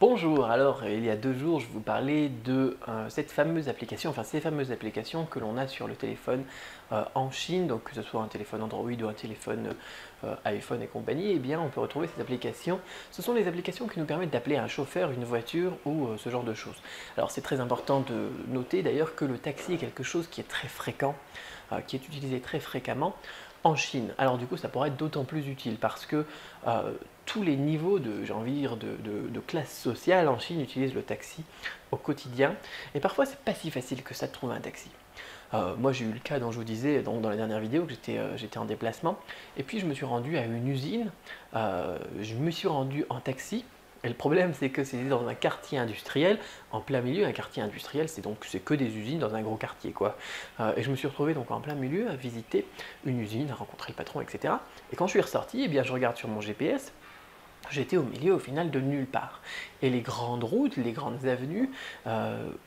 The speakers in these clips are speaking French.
Bonjour, alors il y a 2 jours je vous parlais de cette fameuse application, enfin ces fameuses applications que l'on a sur le téléphone en Chine, donc que ce soit un téléphone Android ou un téléphone iPhone et compagnie, eh bien on peut retrouver ces applications. Ce sont les applications qui nous permettent d'appeler un chauffeur, une voiture ou ce genre de choses. Alors c'est très important de noter d'ailleurs que le taxi est quelque chose qui est très fréquent, qui est utilisé très fréquemment en Chine. Alors du coup ça pourrait être d'autant plus utile parce que tous les niveaux de, j'ai envie de dire, de classe sociale en Chine utilisent le taxi au quotidien et parfois c'est pas si facile que ça de trouver un taxi. Moi j'ai eu le cas dont je vous disais dans la dernière vidéo que j'étais en déplacement et puis je me suis rendu à une usine, je me suis rendu en taxi. Et le problème, c'est que c'était dans un quartier industriel, en plein milieu. Un quartier industriel, c'est que des usines dans un gros quartier, quoi. Et je me suis retrouvé donc en plein milieu à visiter une usine, à rencontrer le patron, etc. Et quand je suis ressorti, eh bien, je regarde sur mon GPS. J'étais au milieu au final de nulle part. Et les grandes routes, les grandes avenues,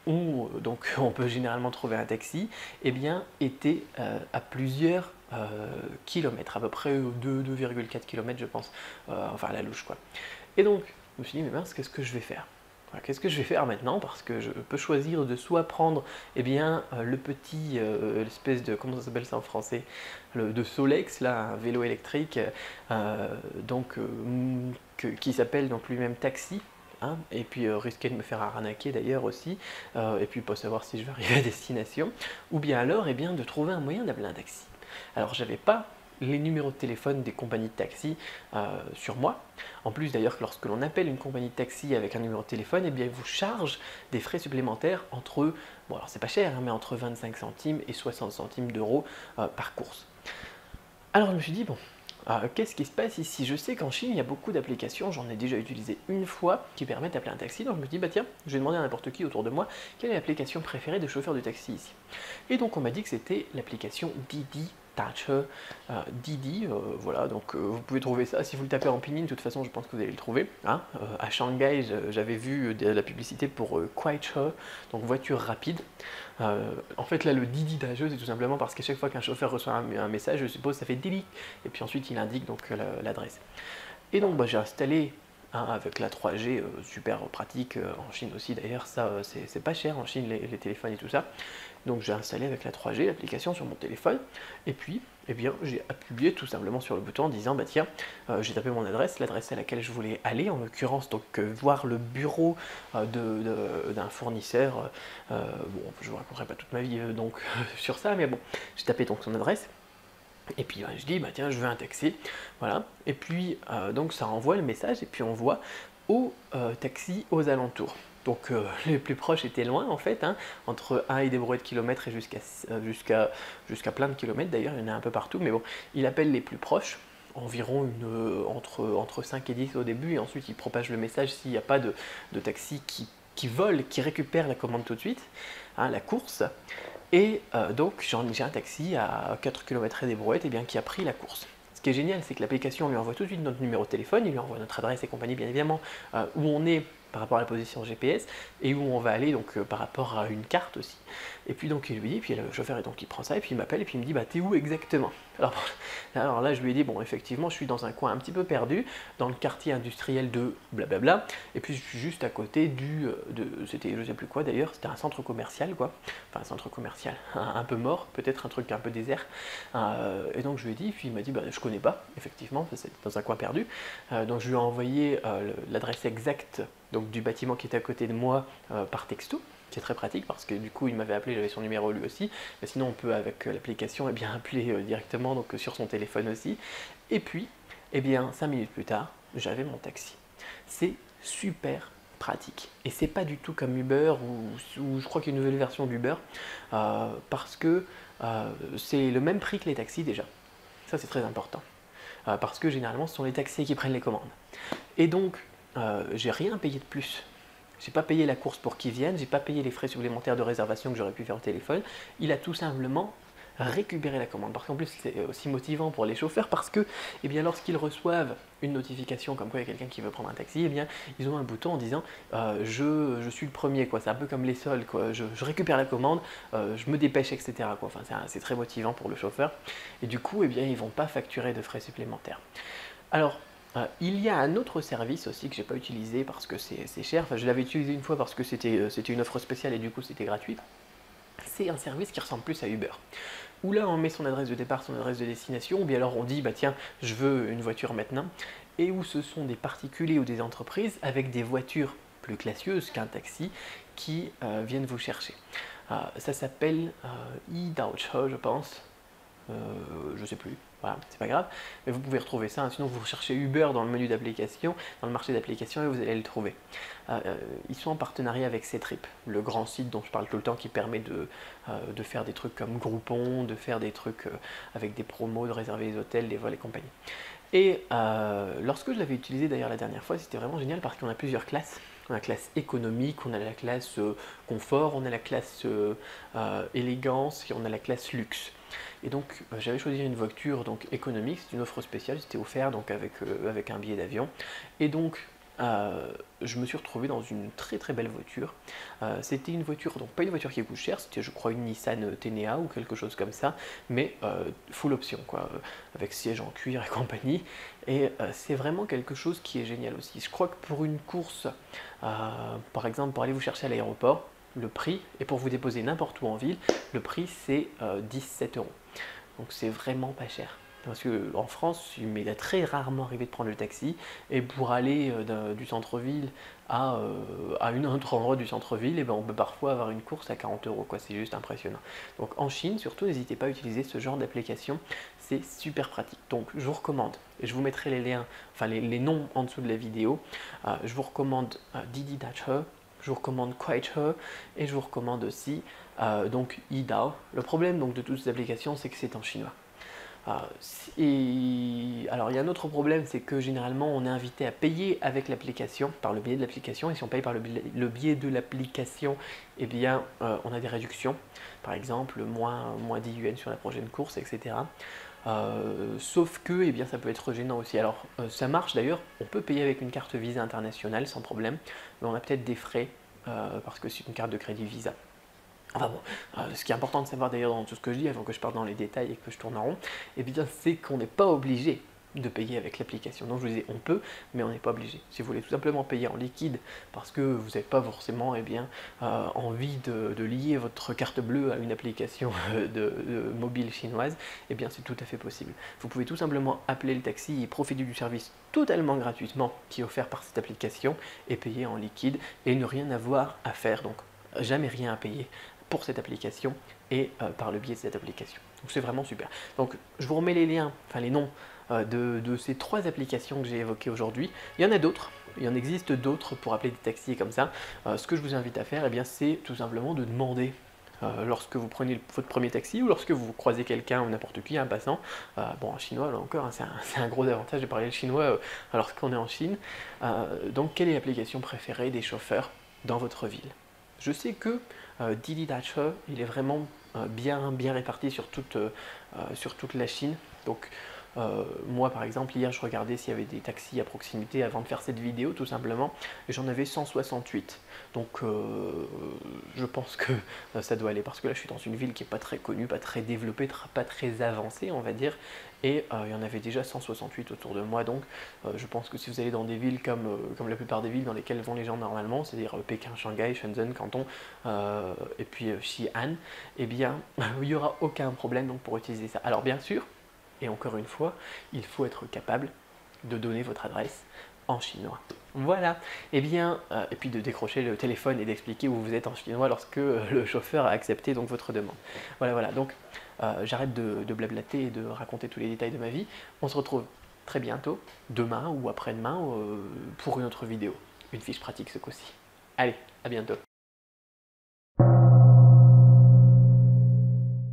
où donc on peut généralement trouver un taxi, eh bien, étaient à plusieurs kilomètres, à peu près 2,4 km je pense, enfin à la louche quoi. Et donc, je me suis dit, mais mince, qu'est-ce que je vais faire? Voilà, qu'est-ce que je vais faire maintenant? Parce que je peux choisir de soit prendre eh bien, le petit, l'espèce de, comment ça s'appelle ça en français? De Solex, là, un vélo électrique, donc, qui s'appelle donc lui-même taxi. Hein, et puis risquer de me faire arnaquer d'ailleurs aussi, et puis pas savoir si je vais arriver à destination, ou bien alors eh bien, de trouver un moyen d'appeler un taxi. Alors j'avais pas les numéros de téléphone des compagnies de taxi sur moi. En plus d'ailleurs que lorsque l'on appelle une compagnie de taxi avec un numéro de téléphone, eh bien ils vous chargent des frais supplémentaires entre, bon alors c'est pas cher, hein, mais entre 25 centimes et 60 centimes d'euros par course. Alors je me suis dit, bon, qu'est-ce qui se passe ici? Je sais qu'en Chine, il y a beaucoup d'applications, j'en ai déjà utilisé une fois, qui permettent d'appeler un taxi, donc je me dis, bah tiens, je vais demander à n'importe qui autour de moi, quelle est l'application préférée de chauffeur de taxi ici? Et donc on m'a dit que c'était l'application Didi Dache, Didi, voilà, donc vous pouvez trouver ça, si vous le tapez en pinyin, de toute façon je pense que vous allez le trouver. Hein. À Shanghai, j'avais vu de la publicité pour Kuaiche, donc voiture rapide. En fait là le Didi Dache, c'est tout simplement parce qu'à chaque fois qu'un chauffeur reçoit un message, je suppose ça fait Didi, et puis ensuite il indique donc l'adresse. Et donc bah, j'ai installé avec la 3G, super pratique, en Chine aussi d'ailleurs, ça c'est pas cher en Chine les téléphones et tout ça. Donc j'ai installé avec la 3G l'application sur mon téléphone, et puis eh bien, j'ai appuyé tout simplement sur le bouton en disant bah tiens, j'ai tapé mon adresse, l'adresse à laquelle je voulais aller, en l'occurrence donc voir le bureau d'un fournisseur. Bon, je vous raconterai pas toute ma vie donc sur ça, mais bon, j'ai tapé donc son adresse. Et puis je dis, bah tiens, je veux un taxi, voilà. Et puis donc ça envoie le message et puis on voit au taxi aux alentours. Donc les plus proches étaient loin en fait, hein, entre 1 et des brouettes de kilomètres et jusqu'à plein de kilomètres d'ailleurs, il y en a un peu partout, mais bon, il appelle les plus proches, environ entre 5 et 10 au début, et ensuite il propage le message s'il n'y a pas de taxi qui vole, qui récupère la commande tout de suite, hein, la course. Et donc j'ai un taxi à 4 km des brouettes et bien, qui a pris la course. Ce qui est génial, c'est que l'application lui envoie tout de suite notre numéro de téléphone, il lui envoie notre adresse et compagnie bien évidemment, où on est par rapport à la position GPS et où on va aller donc par rapport à une carte aussi. Et puis donc il lui dit, puis le chauffeur est donc il prend ça et puis il m'appelle et puis il me dit bah t'es où exactement? Alors là je lui ai dit bon effectivement je suis dans un coin un petit peu perdu, dans le quartier industriel de blablabla, et puis je suis juste à côté c'était je sais plus quoi d'ailleurs, c'était un centre commercial quoi, enfin un centre commercial un peu mort, peut-être un truc un peu désert, et donc je lui ai dit, puis il m'a dit bah je connais pas, effectivement c'était dans un coin perdu, donc je lui ai envoyé l'adresse exacte donc, du bâtiment qui était à côté de moi par texto, qui est très pratique parce que du coup il m'avait appelé, j'avais son numéro lui aussi, mais sinon on peut avec l'application eh bien, appeler directement donc, sur son téléphone aussi, et puis eh bien 5 minutes plus tard j'avais mon taxi. C'est super pratique et c'est pas du tout comme Uber ou je crois qu'il y a une nouvelle version d'Uber parce que c'est le même prix que les taxis déjà, ça c'est très important parce que généralement ce sont les taxis qui prennent les commandes et donc j'ai rien payé de plus. J'ai pas payé la course pour qu'il vienne, j'ai pas payé les frais supplémentaires de réservation que j'aurais pu faire au téléphone. Il a tout simplement récupéré la commande. Parce qu'en plus, c'est aussi motivant pour les chauffeurs parce que, eh bien, lorsqu'ils reçoivent une notification comme quoi il y a quelqu'un qui veut prendre un taxi, eh bien, ils ont un bouton en disant je suis le premier, quoi. C'est un peu comme les soldes, quoi. Je récupère la commande, je me dépêche, etc. Quoi. Enfin, c'est très motivant pour le chauffeur. Et du coup, eh bien, ils vont pas facturer de frais supplémentaires. Alors, Il y a un autre service aussi que j'ai pas utilisé parce que c'est cher. Enfin, je l'avais utilisé une fois parce que c'était une offre spéciale et du coup c'était gratuit. C'est un service qui ressemble plus à Uber, où là on met son adresse de départ, son adresse de destination, ou bien alors on dit bah tiens je veux une voiture maintenant, et où ce sont des particuliers ou des entreprises avec des voitures plus classieuses qu'un taxi qui viennent vous chercher. Ça s'appelle e-Daucho je pense, je sais plus, voilà, c'est pas grave, mais vous pouvez retrouver ça, hein. Sinon vous recherchez Uber dans le menu d'application, dans le marché d'application et vous allez le trouver. Ils sont en partenariat avec Ctrip, le grand site dont je parle tout le temps qui permet de faire des trucs comme Groupon, de faire des trucs avec des promos, de réserver les hôtels, les vols et compagnie. Et lorsque je l'avais utilisé d'ailleurs la dernière fois, c'était vraiment génial parce qu'on a plusieurs classes. On a la classe économique, on a la classe confort, on a la classe élégance et on a la classe luxe. Et donc j'avais choisi une voiture donc économique, c'est une offre spéciale, c'était offert donc avec un billet d'avion. Et donc je me suis retrouvé dans une très très belle voiture. C'était une voiture, donc pas une voiture qui coûte cher, c'était je crois une Nissan Tenea ou quelque chose comme ça, mais full option quoi, avec siège en cuir et compagnie. Et c'est vraiment quelque chose qui est génial aussi. Je crois que pour une course, par exemple pour aller vous chercher à l'aéroport, le prix, et pour vous déposer n'importe où en ville, le prix c'est 17 €. Donc c'est vraiment pas cher. Parce qu'en France, il m'est très rarement arrivé de prendre le taxi, et pour aller du centre-ville à un autre endroit du centre-ville, on peut parfois avoir une course à 40 €, quoi. C'est juste impressionnant. Donc en Chine, surtout, n'hésitez pas à utiliser ce genre d'application, c'est super pratique. Donc je vous recommande, et je vous mettrai les liens, enfin les noms en dessous de la vidéo, je vous recommande Didi Dache, je vous recommande Kuaishou, et je vous recommande aussi donc Yidao. Le problème donc de toutes ces applications, c'est que c'est en chinois. Et alors il y a un autre problème, c'est que généralement on est invité à payer avec l'application, par le biais de l'application, et si on paye par le biais de l'application, eh bien on a des réductions, par exemple moins 10 yuan sur la prochaine course, etc. Sauf que eh bien, ça peut être gênant aussi. Alors ça marche d'ailleurs, on peut payer avec une carte Visa internationale sans problème, mais on a peut-être des frais parce que c'est une carte de crédit Visa. Enfin bon, ce qui est important de savoir d'ailleurs dans tout ce que je dis, avant que je parte dans les détails et que je tourne en rond, eh bien c'est qu'on n'est pas obligé de payer avec l'application. Donc je vous disais, on peut, mais on n'est pas obligé. Si vous voulez tout simplement payer en liquide parce que vous n'avez pas forcément envie de lier votre carte bleue à une application de mobile chinoise, eh bien c'est tout à fait possible. Vous pouvez tout simplement appeler le taxi et profiter du service totalement gratuitement qui est offert par cette application et payer en liquide et ne rien avoir à faire. Donc jamais rien à payer pour cette application et par le biais de cette application. Donc c'est vraiment super. Donc je vous remets les liens, enfin les noms de ces 3 applications que j'ai évoquées aujourd'hui. Il y en a d'autres, il en existe d'autres pour appeler des taxis comme ça. Ce que je vous invite à faire, eh bien, c'est tout simplement de demander lorsque vous prenez votre premier taxi ou lorsque vous croisez quelqu'un ou n'importe qui, un passant. Bon, en chinois, là encore, hein, c'est un gros avantage de parler le chinois lorsqu'on est en Chine. Donc quelle est l'application préférée des chauffeurs dans votre ville? Je sais que Didi Dache, il est vraiment bien réparti sur toute la Chine. Donc moi par exemple, hier je regardais s'il y avait des taxis à proximité avant de faire cette vidéo tout simplement, et j'en avais 168. Donc je pense que ça doit aller, parce que là je suis dans une ville qui n'est pas très connue, pas très développée, pas très avancée on va dire, et il y en avait déjà 168 autour de moi. Donc je pense que si vous allez dans des villes comme la plupart des villes dans lesquelles vont les gens normalement, c'est-à-dire Pékin, Shanghai, Shenzhen, Canton et puis Xi'an, eh bien il n'y aura aucun problème donc pour utiliser ça. Alors bien sûr, et encore une fois, il faut être capable de donner votre adresse en chinois. Voilà, et bien, et puis de décrocher le téléphone et d'expliquer où vous êtes en chinois lorsque le chauffeur a accepté donc votre demande. Voilà, donc j'arrête de blablater et de raconter tous les détails de ma vie. On se retrouve très bientôt, demain ou après-demain, pour une autre vidéo. Une fiche pratique ce coup-ci. Allez, à bientôt.